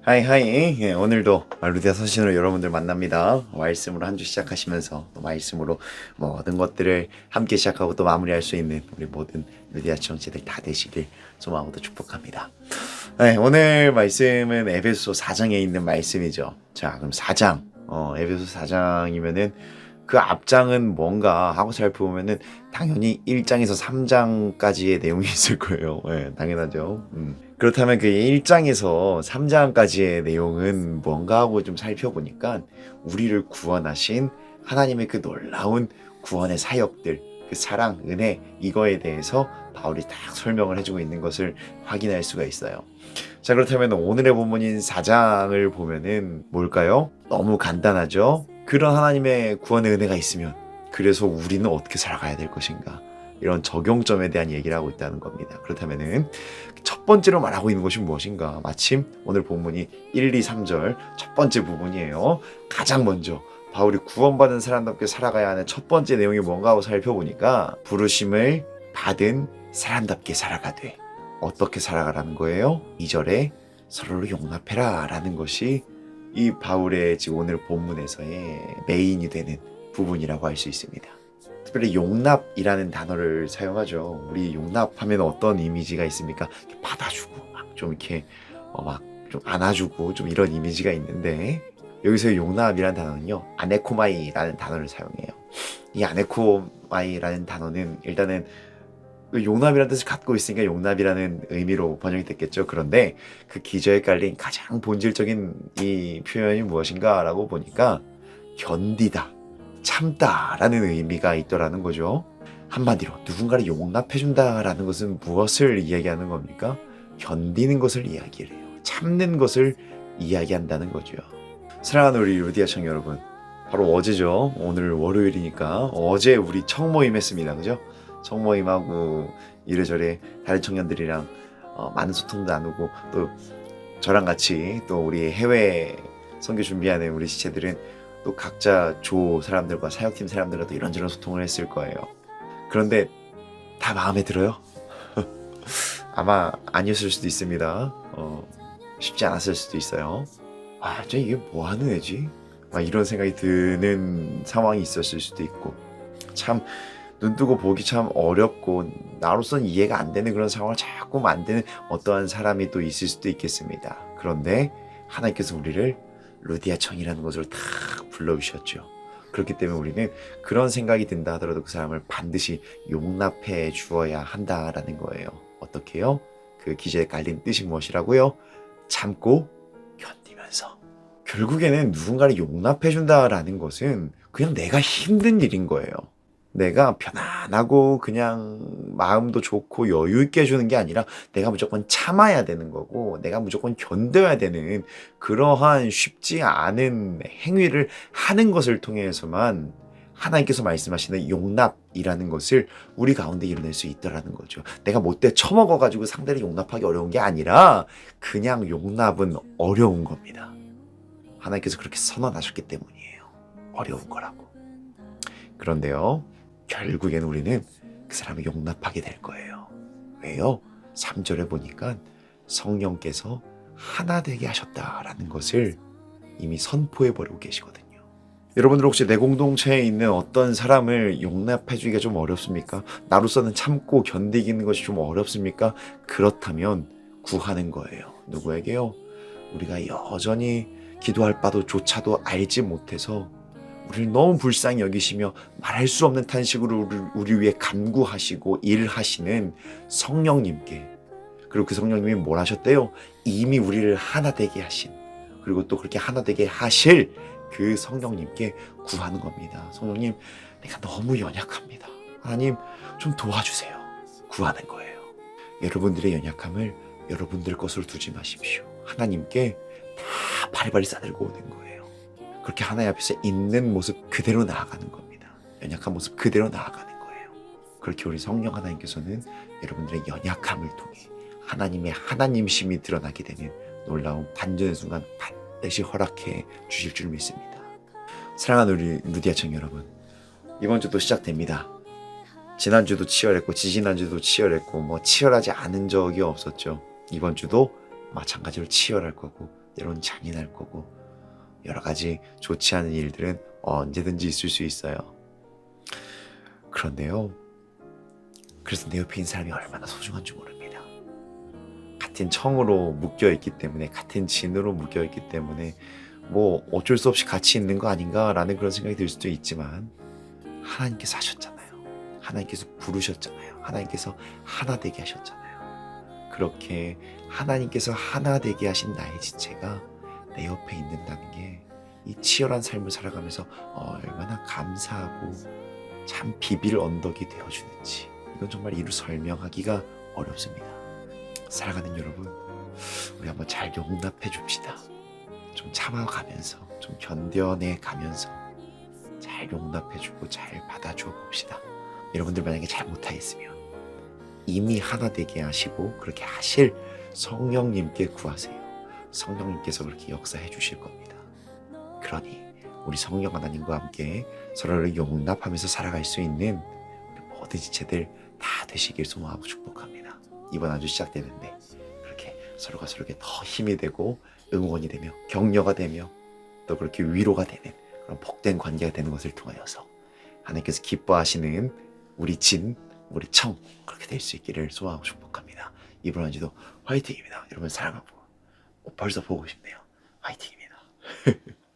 하이 하이. 예, 오늘도 루디아 서신으로 여러분들 만납니다. 말씀으로 한 주 시작하시면서 또 말씀으로 모든 것들을 함께 시작하고 또 마무리할 수 있는 우리 모든 루디아 청취들 다 되시길 소망하고 축복합니다. 네, 오늘 말씀은 에베소 4장에 있는 말씀이죠. 자, 그럼 4장. 에베소 4장이면은 그 앞장은 뭔가 하고 살펴보면은 당연히 1장에서 3장까지의 내용이 있을 거예요. 네, 당연하죠. 그렇다면 그 1장에서 3장까지의 내용은 뭔가 하고 좀 살펴보니까 우리를 구원하신 하나님의 그 놀라운 구원의 사역들, 그 사랑, 은혜, 이거에 대해서 바울이 딱 설명을 해주고 있는 것을 확인할 수가 있어요. 자, 그렇다면 오늘의 본문인 4장을 보면은 뭘까요? 너무 간단하죠? 그런 하나님의 구원의 은혜가 있으면 그래서 우리는 어떻게 살아가야 될 것인가? 이런 적용점에 대한 얘기를 하고 있다는 겁니다. 그렇다면은 첫 번째로 말하고 있는 것이 무엇인가? 마침 오늘 본문이 1, 2, 3절 첫 번째 부분이에요. 가장 먼저 바울이 구원받은 사람답게 살아가야 하는 첫 번째 내용이 뭔가 하고 살펴보니까 부르심을 받은 사람답게 살아가되 어떻게 살아가라는 거예요? 2절에 서로를 용납해라 라는 것이 이 바울의 지금 오늘 본문에서의 메인이 되는 부분이라고 할 수 있습니다. 특별히 용납이라는 단어를 사용하죠. 우리 용납하면 어떤 이미지가 있습니까? 받아주고 좀 이렇게 막 좀 안아주고 좀 이런 이미지가 있는데 여기서 용납이라는 단어는요, 아네코마이라는 단어를 사용해요. 이 아네코마이라는 단어는 일단은 용납이라는 뜻을 갖고 있으니까 용납이라는 의미로 번역이 됐겠죠. 그런데 그 기저에 깔린 가장 본질적인 이 표현이 무엇인가라고 보니까 견디다, 참다라는 의미가 있더라는 거죠. 한마디로 누군가를 용납해준다라는 것은 무엇을 이야기하는 겁니까? 견디는 것을 이야기를 해요. 참는 것을 이야기한다는 거죠. 사랑하는 우리 루디아 청 여러분, 바로 어제죠. 오늘 월요일이니까 어제 우리 청모임 했습니다. 그죠? 청모임하고 이래저래 다른 청년들이랑 많은 소통도 나누고 또 저랑 같이 또 우리 해외 선교 준비하는 우리 지체들은 또 각자 조 사람들과 사역팀 사람들과 또 이런저런 소통을 했을 거예요. 그런데 다 마음에 들어요? 아마 아니었을 수도 있습니다. 쉽지 않았을 수도 있어요. 저 이게 뭐 하는 애지? 막 이런 생각이 드는 상황이 있었을 수도 있고 참 눈뜨고 보기 참 어렵고 나로서는 이해가 안 되는 그런 상황을 자꾸 만드는 어떠한 사람이 또 있을 수도 있겠습니다. 그런데 하나님께서 우리를 루디아 청이라는 것으로 탁 불러주셨죠. 그렇기 때문에 우리는 그런 생각이 든다 하더라도 그 사람을 반드시 용납해 주어야 한다라는 거예요. 어떻게요? 그 기저에 깔린 뜻이 무엇이라고요? 참고 견디면서. 결국에는 누군가를 용납해 준다라는 것은 그냥 내가 힘든 일인 거예요. 내가 편안하고 그냥 마음도 좋고 여유 있게 해주는 게 아니라 내가 무조건 참아야 되는 거고 내가 무조건 견뎌야 되는 그러한 쉽지 않은 행위를 하는 것을 통해서만 하나님께서 말씀하시는 용납이라는 것을 우리 가운데 이뤄낼 수 있더라는 거죠. 내가 못돼 처먹어가지고 상대를 용납하기 어려운 게 아니라 그냥 용납은 어려운 겁니다. 하나님께서 그렇게 선언하셨기 때문이에요. 어려운 거라고. 그런데요, 결국엔 우리는 그 사람을 용납하게 될 거예요. 왜요? 3절에 보니까 성령께서 하나 되게 하셨다라는 것을 이미 선포해버리고 계시거든요. 여러분들 혹시 내 공동체에 있는 어떤 사람을 용납해주기가 좀 어렵습니까? 나로서는 참고 견디기는 것이 좀 어렵습니까? 그렇다면 구하는 거예요. 누구에게요? 우리가 여전히 기도할 바도 조차도 알지 못해서 우리를 너무 불쌍히 여기시며 말할 수 없는 탄식으로 우리 위해 간구하시고 일하시는 성령님께, 그리고 그 성령님이 뭘 하셨대요? 이미 우리를 하나 되게 하신, 그리고 또 그렇게 하나 되게 하실 그 성령님께 구하는 겁니다. 성령님, 내가 너무 연약합니다. 하나님 좀 도와주세요. 구하는 거예요. 여러분들의 연약함을 여러분들 것으로 두지 마십시오. 하나님께 다 바리바리 싸들고 오는 거예요. 그렇게 하나님 앞에서 있는 모습 그대로 나아가는 겁니다. 연약한 모습 그대로 나아가는 거예요. 그렇게 우리 성령 하나님께서는 여러분들의 연약함을 통해 하나님의 하나님심이 드러나게 되는 놀라운 반전의 순간 반드시 허락해 주실 줄 믿습니다. 사랑하는 우리 루디아청 여러분, 이번 주도 시작됩니다. 지난주도 치열했고 지지난주도 치열했고 치열하지 않은 적이 없었죠. 이번 주도 마찬가지로 치열할 거고 때로는 잔인할 거고 여러 가지 좋지 않은 일들은 언제든지 있을 수 있어요. 그런데요, 그래서 내 옆에 있는 사람이 얼마나 소중한 줄 모릅니다. 같은 청으로 묶여있기 때문에, 같은 진으로 묶여있기 때문에 뭐 어쩔 수 없이 같이 있는 거 아닌가라는 그런 생각이 들 수도 있지만, 하나님께서 하셨잖아요. 하나님께서 부르셨잖아요. 하나님께서 하나 되게 하셨잖아요. 그렇게 하나님께서 하나 되게 하신 나의 지체가 내 옆에 있는다는 게 이 치열한 삶을 살아가면서 얼마나 감사하고 참 비빌 언덕이 되어주는지, 이건 정말 이루 설명하기가 어렵습니다. 살아가는 여러분, 우리 한번 잘 용납해 줍시다. 좀 참아가면서, 좀 견뎌내 가면서 잘 용납해주고 잘 받아줘 봅시다. 여러분들 만약에 잘 못하겠으면 이미 하나 되게 하시고 그렇게 하실 성령님께 구하세요. 성령님께서 그렇게 역사해 주실 겁니다. 그러니 우리 성령 하나님과 함께 서로를 용납하면서 살아갈 수 있는 우리 모든 지체들 다 되시길 소망하고 축복합니다. 이번 한 주 시작되는데 그렇게 서로가 서로에게 더 힘이 되고 응원이 되며 격려가 되며 또 그렇게 위로가 되는 그런 복된 관계가 되는 것을 통하여서 하나님께서 기뻐하시는 우리 진, 우리 청 그렇게 될 수 있기를 소망하고 축복합니다. 이번 한 주도 화이팅입니다. 여러분 사랑하고 벌써 보고 싶네요. 화이팅입니다.